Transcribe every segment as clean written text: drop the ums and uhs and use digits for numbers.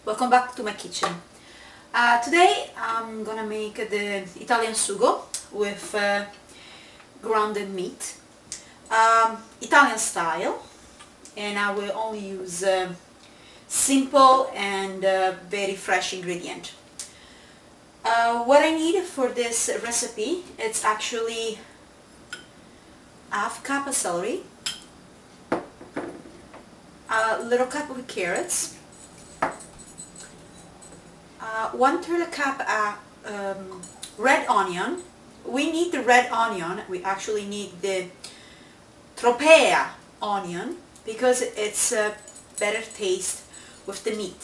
welcome back to my kitchen. Today I'm gonna make the Italian sugo with grounded meat, Italian style, and I will only use simple and very fresh ingredient. What I need for this recipe, it's actually half cup of celery, a little cup of carrots, 1/3 cup red onion. We need the red onion, we actually need the tropea onion because it's a better taste with the meat.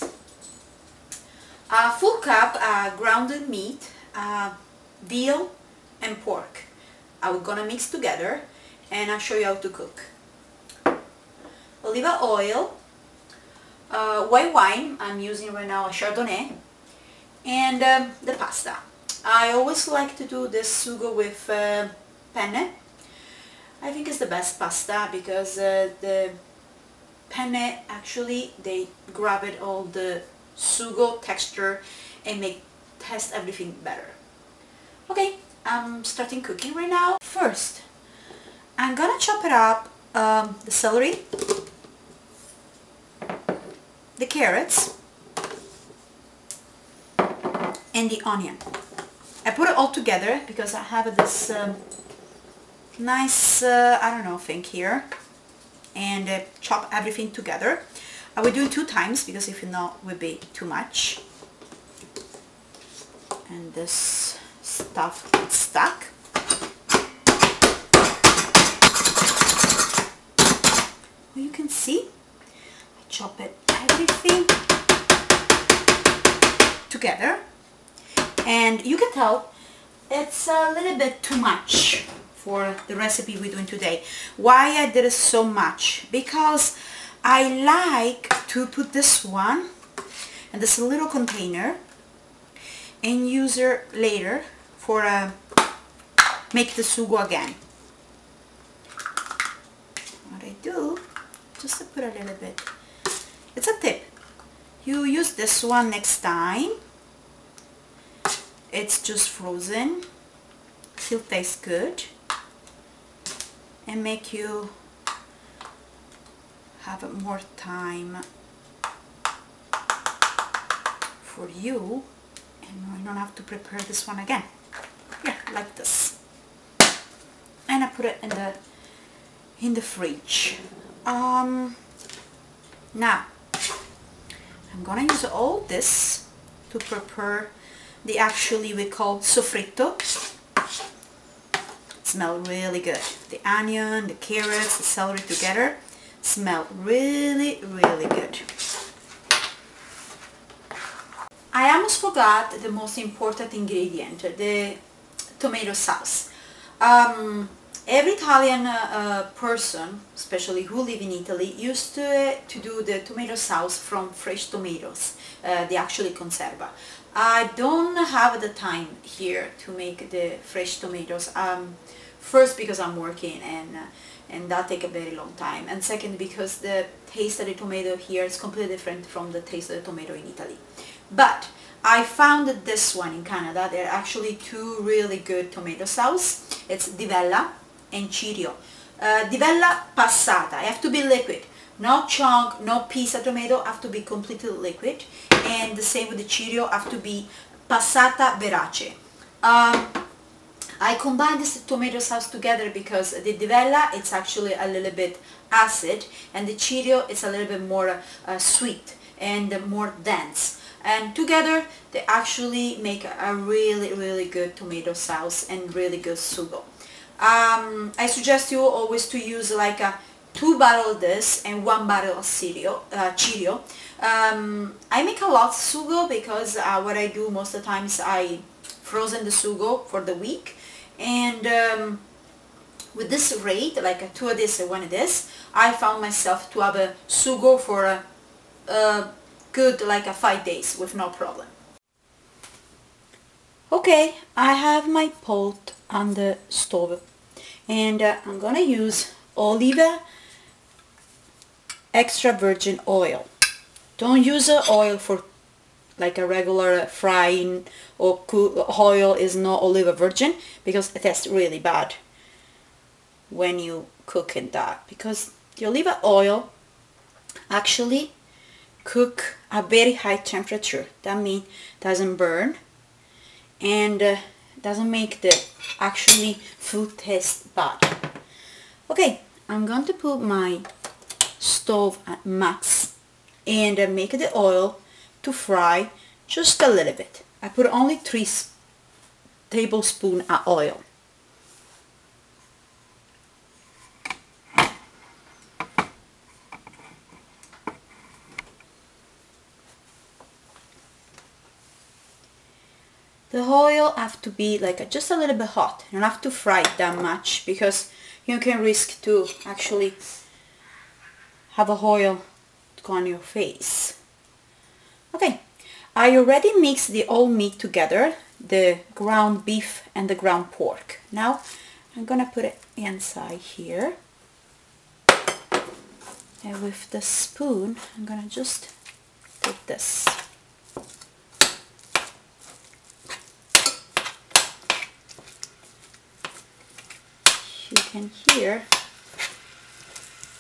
A full cup grounded meat, veal and pork. I'm gonna mix together and I'll show you how to cook. Olive oil, white wine, I'm using right now a Chardonnay, and the pasta. I always like to do this sugo with penne. I think it's the best pasta because the penne actually they grab it all the sugo texture and taste everything better. Okay, I'm starting cooking right now. First, I'm gonna chop it up, the celery, the carrots, and the onion. I put it all together because I have this nice, I don't know, thing here, and chop everything together. I will do it 2 times because if not, it will be too much. And this stuff gets stuck. Well, you can see, I chop it everything together, and you can tell it's a little bit too much for the recipe we're doing today. Why I did it so much? Because I like to put this one in this little container and use it later for make the sugo again. What I do, just to put a little bit, it's a tip. You use this one next time. It's just frozen, still tastes good, and make you have more time for you, and you don't have to prepare this one again. Yeah, like this. And I put it in the fridge. Now I'm gonna use all this to prepare the actually we call soffritto. Smell really good. The onion, the carrots, the celery together smell really good. I almost forgot the most important ingredient, the tomato sauce. Every Italian person, especially who live in Italy, used to do the tomato sauce from fresh tomatoes, the actually conserva. I don't have the time here to make the fresh tomatoes. First because I'm working and that take a very long time, and second because the taste of the tomato here is completely different from the taste of the tomato in Italy. But I found this one in Canada. There are actually 2 really good tomato sauce. It's Di Vella and Cirio. Di Vella passata, I have to be liquid. No chunk, no piece of tomato, have to be completely liquid. And the same with the Cirio, have to be passata verace. I combine this tomato sauce together because the Di Vella, it's actually a little bit acid, and the Cirio is a little bit more sweet and more dense. And together they actually make a really good tomato sauce and really good sugo. I suggest you always to use like 2 bottles of this and 1 bottle of Cirio. I make a lot of sugo because what I do most of the times I frozen the sugo for the week, and with this rate, like 2 of this and 1 of this, I found myself to have a sugo for a good like 5 days with no problem. Okay, I have my pot on the stove, and I'm gonna use olive extra virgin oil. Don't use oil for like a regular frying or oil is not olive virgin, because it tastes really bad when you cook in that, because the olive oil actually cook at very high temperature. That means doesn't burn and doesn't make the actually food taste bad. Okay, I'm going to put my stove at max and make the oil to fry just a little bit. I put only 3 tablespoons of oil. The oil have to be like just a little bit hot. You don't have to fry it that much, because you can risk to actually have a oil go on your face. Okay, I already mixed the all meat together, the ground beef and the ground pork. Now I'm gonna put it inside here, and with the spoon I'm gonna just take this. You can hear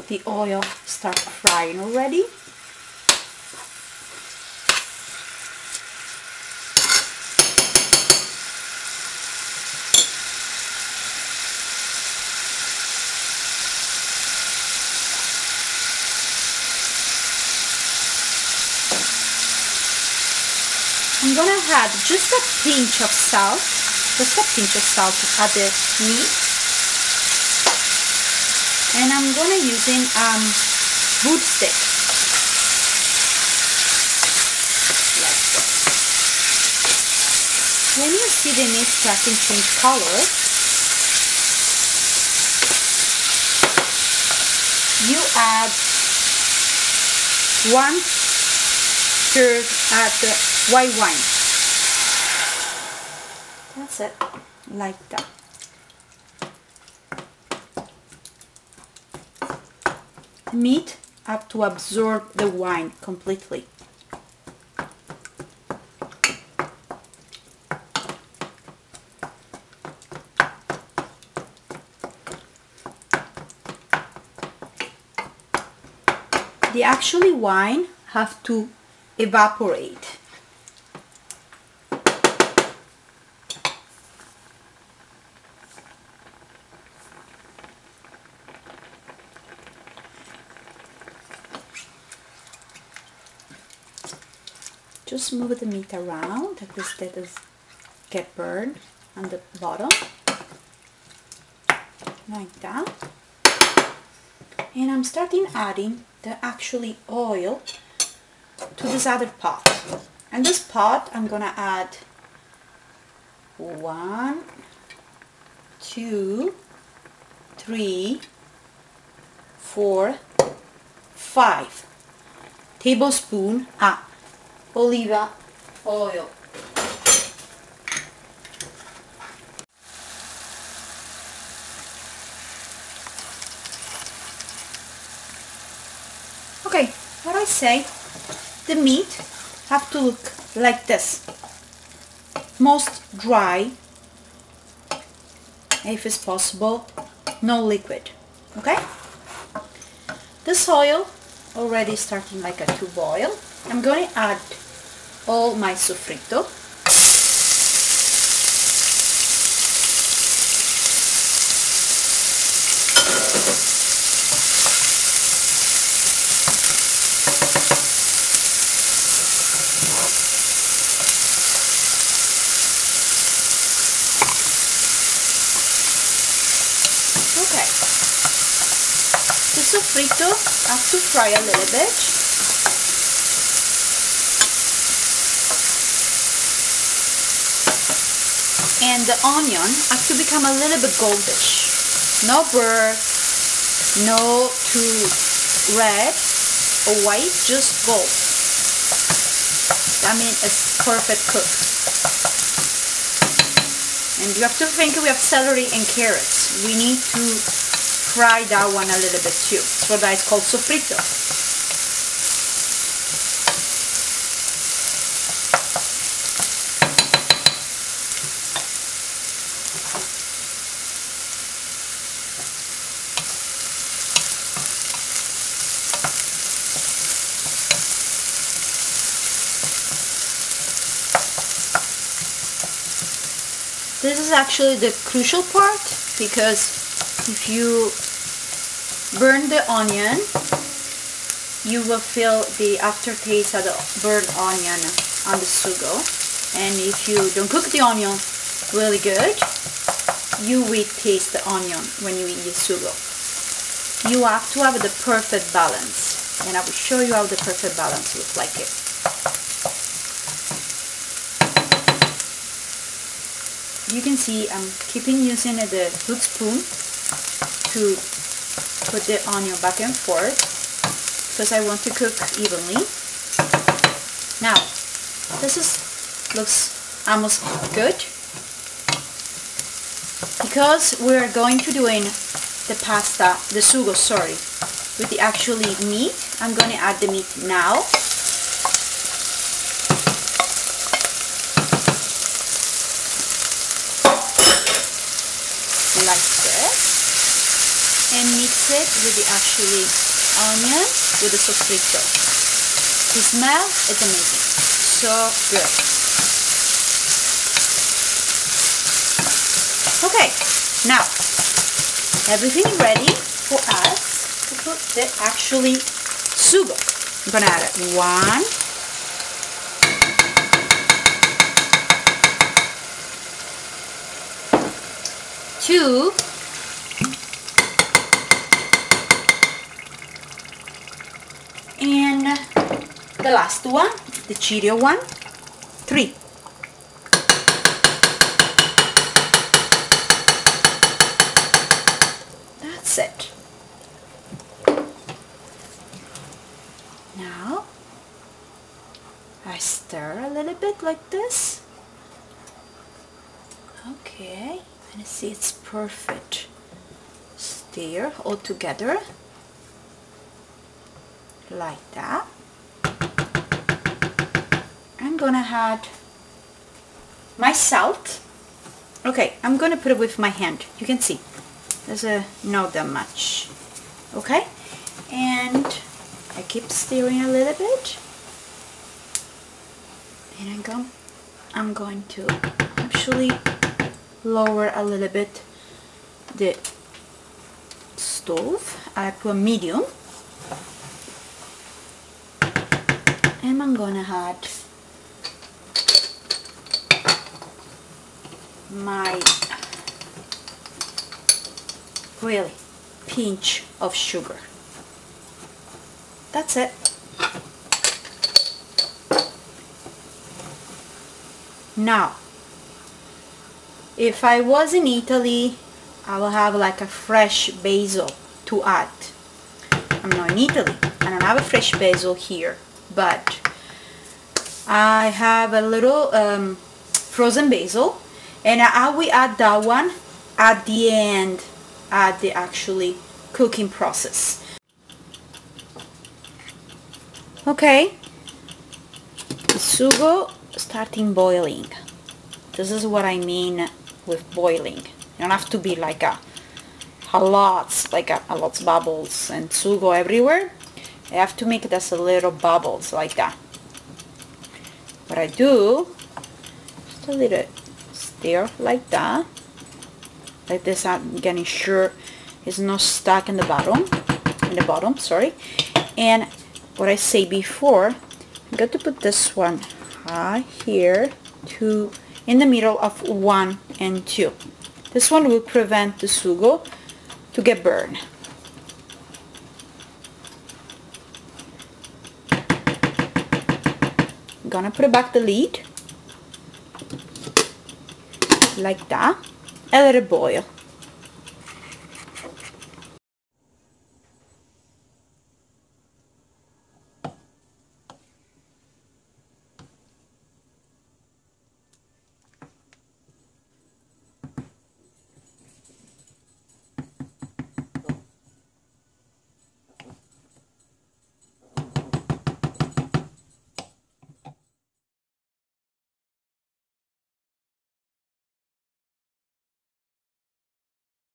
the oil start frying already. I'm gonna add just a pinch of salt, at the meat. And I'm gonna using wood stick, like this. When you see the meat starting to change color, you add 1/3 of the white wine. That's it, like that. Meat have to absorb the wine completely. The actually wine have to evaporate. Just move the meat around, like this, that does get burned on the bottom, like that. And I'm starting adding the actually oil to this other pot. And this pot I'm gonna add 1, 2, 3, 4, 5 tablespoons of olive oil. Okay, what I say, the meat have to look like this, most dry, if it's possible, no liquid. Okay, this oil already starting like to boil. I'm going to add all my sofrito. Okay, the sofrito has to fry a little bit. And the onion has to become a little bit goldish. No burn, no too red or white, just gold. That means it's perfect cooked. And you have to think we have celery and carrots. We need to fry that one a little bit too. So that it's called sofrito. This is actually the crucial part, because if you burn the onion, you will feel the aftertaste of the burnt onion on the sugo. And if you don't cook the onion really good, you will taste the onion when you eat the sugo. You have to have the perfect balance, and I will show you how the perfect balance looks like it. You can see I'm keeping using the hook spoon to put the onion back and forth, because I want to cook evenly. Now, looks almost good. Because we're going to do in the sugo, sorry, with the actually meat, I'm going to add the meat now. Like this, and mix it with the actually onion with the sofritto. The smell is amazing, so good. Okay, now everything ready for us to put the actually sugo. I'm gonna add 1, 2, and the last one, the Cheerio one, 3. That's it. Now I stir a little bit like this. Okay, and see, it's perfect. Stir all together like that. I'm gonna add my salt. Okay, I'm gonna put it with my hand. You can see there's not that much. Okay, and I keep stirring a little bit, and I'm going to actually lower a little bit the stove. I put medium, and I'm gonna add my really pinch of sugar. That's it. Now, if I was in Italy, I will have like a fresh basil to add. I'm not in Italy. I don't have a fresh basil here, but I have a little frozen basil, and I will add that one at the end, at the actually cooking process. Okay, the sugo starting boiling. This is what I mean with boiling. You don't have to be like a lots bubbles and sugo everywhere. I have to make this a little bubbles like that. What I do, just a little stir like that. Like this, I'm getting sure it's not stuck in the bottom, sorry. And what I say before, I'm going to put this one right here to in the middle of 1 and 2. This one will prevent the sugo to get burned. I'm gonna put back the lid like that and let it boil.